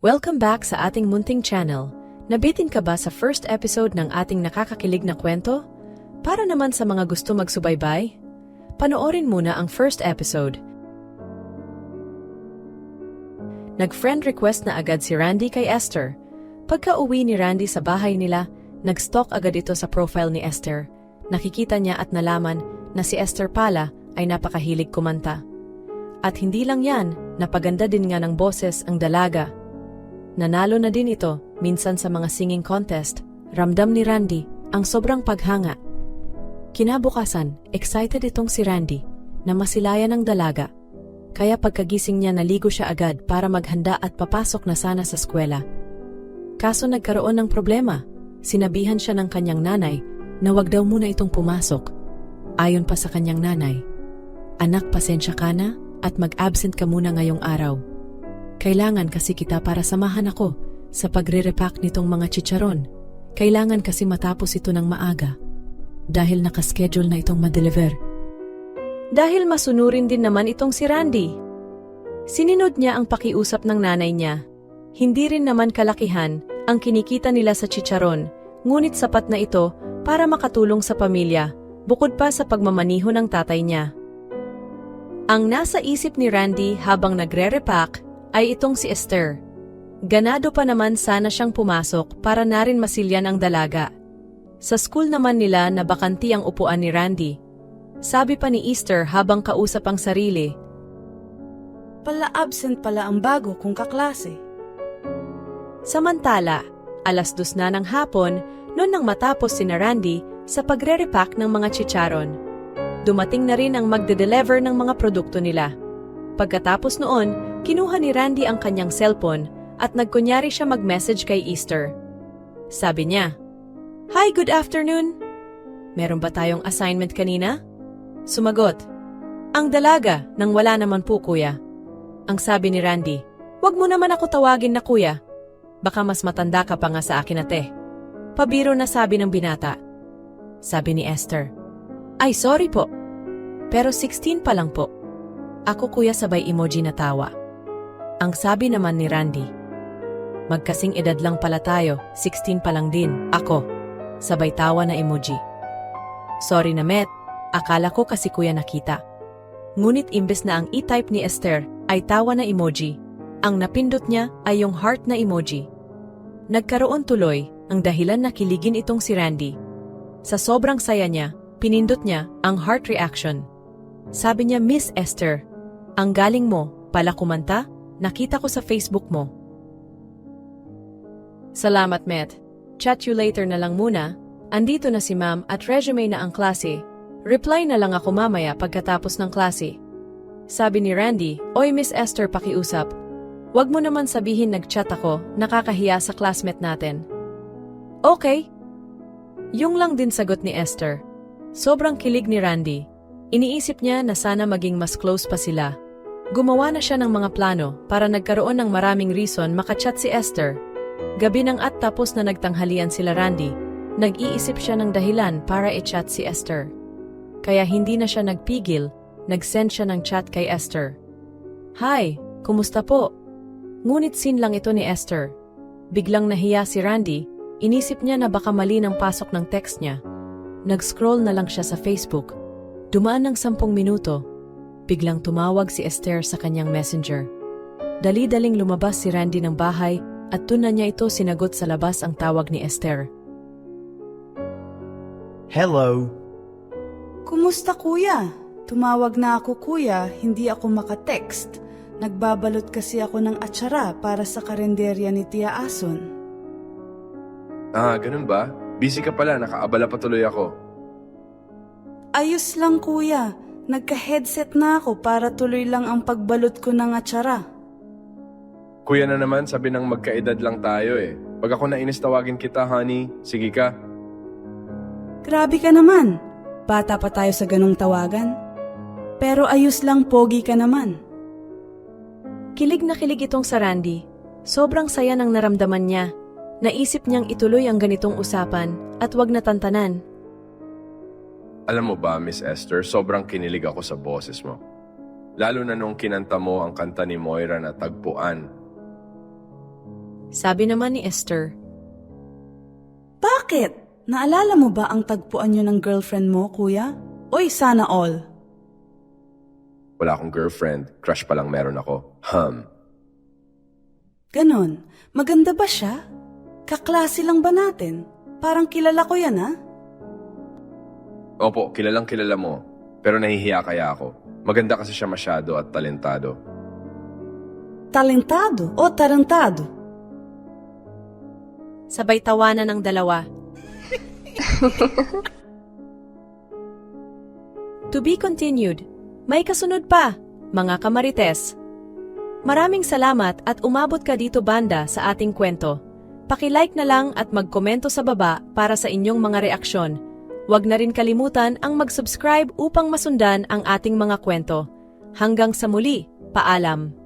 Welcome back sa ating munting channel. Nabitin ka ba sa first episode ng ating nakakakilig na kwento? Para naman sa mga gusto magsubaybay, panoorin muna ang first episode. Nag-friend request na agad si Randy kay Esther. Pagka-uwi ni Randy sa bahay nila, nag-stalk agad ito sa profile ni Esther. Nakikita niya at nalaman na si Esther pala ay napakahilig kumanta. At hindi lang yan, napaganda din nga ng boses ang dalaga. Nanalo na din ito minsan sa mga singing contest. Ramdam ni Randy ang sobrang paghanga. Kinabukasan, excited itong si Randy na masilayan ng dalaga. Kaya pagkagising niya naligo siya agad para maghanda at papasok na sana sa eskwela. Kaso nagkaroon ng problema. Sinabihan siya ng kanyang nanay na wag daw muna itong pumasok. Ayon pa sa kanyang nanay, "Anak, pasensya ka na at mag-absent ka muna ngayong araw. Kailangan kasi kita para samahan ako sa pagre-repack nitong mga chicharon. Kailangan kasi matapos ito ng maaga dahil nakaschedule na itong ma-deliver." Dahil masunurin din naman itong si Randy. Sininod niya ang pakiusap ng nanay niya. Hindi rin naman kalakihan ang kinikita nila sa chicharon, ngunit sapat na ito para makatulong sa pamilya, bukod pa sa pagmamaniho ng tatay niya. Ang nasa isip ni Randy habang nagre-repack ay itong si Esther. Ganado pa naman sana siyang pumasok para na rin masilyan ang dalaga. Sa school naman nila na bakanti ang upuan ni Randy. Sabi pa ni Esther habang kausap ang sarili, Pala-absent pala ang bago kong kaklase. Samantala, 2:00 na ng hapon noon nang matapos si Randy sa pagre-repack ng mga chicharon. Dumating na rin ang magde-deliver ng mga produkto nila. Pagkatapos noon, kinuha ni Randy ang kanyang cellphone at nagkunyari siya mag-message kay Esther. Sabi niya, "Hi, good afternoon. Meron ba tayong assignment kanina?" Sumagot, "Ang dalaga, nang wala naman po kuya." Ang sabi ni Randy, "Wag mo naman ako tawagin na kuya. Baka mas matanda ka pa nga sa akin ate." Pabiro na sabi ng binata. Sabi ni Esther, "Ay sorry po. Pero 16 pa lang po." "Ako kuya," sabay emoji na tawa. Ang sabi naman ni Randy, "Magkasing edad lang pala tayo, 16 pa lang din, ako." Sabay tawa na emoji. "Sorry na Met, akala ko kasi kuya nakita." Ngunit imbes na ang e-type ni Esther ay tawa na emoji, ang napindot niya ay yung heart na emoji. Nagkaroon tuloy ang dahilan na kiligin itong si Randy. Sa sobrang saya niya, pinindot niya ang heart reaction. Sabi niya, "Miss Esther, ang galing mo pala kumanta, nakita ko sa Facebook mo." "Salamat Met. Chat you later na lang muna. Andito na si ma'am at resume na ang klase. Reply na lang ako mamaya pagkatapos ng klase." Sabi ni Randy, "Oy Miss Esther, pakiusap. Wag mo naman sabihin nag-chat ako, nakakahiya sa classmate natin." "Okay." Yung lang din sagot ni Esther. Sobrang kilig ni Randy. Iniisip niya na sana maging mas close pa sila. Gumawa na siya ng mga plano para nagkaroon ng maraming reason makachat si Esther. Gabi ng at tapos na nagtanghalian sila Randy, nag-iisip siya ng dahilan para i-chat si Esther. Kaya hindi na siya nagpigil, nag-send siya ng chat kay Esther. "Hi, kumusta po?" Ngunit scene lang ito ni Esther. Biglang nahiya si Randy, inisip niya na baka mali ng pasok ng text niya. Nag-scroll na lang siya sa Facebook. Dumaan ng 10 minuto. Biglang tumawag si Esther sa kanyang messenger. Dali-daling lumabas si Randy ng bahay at doon na niya ito sinagot sa labas ang tawag ni Esther. Hello. Kumusta kuya? Tumawag na ako kuya, hindi ako makatext. Nagbabalot kasi ako ng atsara para sa karenderya ni Tia Ason. Ganun ba? Busy ka pala, nakaabala pa tuloy ako. Ayos lang kuya, nagka-headset na ako para tuloy lang ang pagbalot ko ng atsara. Kuya na naman, sabi ng magkaedad lang tayo eh. Pag ako nainis tawagin kita, honey, sige ka. Grabe ka naman, bata pa tayo sa ganong tawagan. Pero ayos lang, pogi ka naman. Kilig na kilig itong sa Randy. Sobrang saya ng naramdaman niya. Naisip niyang ituloy ang ganitong usapan at wag natantanan. Alam mo ba, Miss Esther, sobrang kinilig ako sa boses mo. Lalo na nung kinanta mo ang kanta ni Moira na Tagpuan. Sabi naman ni Esther. Bakit? Naalala mo ba ang tagpuan niyo ng girlfriend mo, kuya? Oy, sana all. Wala akong girlfriend. Crush pa lang meron ako. Ganon. Maganda ba siya? Kaklase lang ba natin? Parang kilala ko yan, ha? Opo, kilalang kilala mo. Pero nahihiya kaya ako. Maganda kasi siya masyado at talentado. Talentado o tarantado? Sabay tawanan ng dalawa. To be continued. May kasunod pa, mga kamarites. Maraming salamat at umabot ka dito banda sa ating kwento. Paki-like na lang at magkomento sa baba para sa inyong mga reaksyon. Huwag na rin kalimutan ang mag-subscribe upang masundan ang ating mga kwento. Hanggang sa muli, paalam.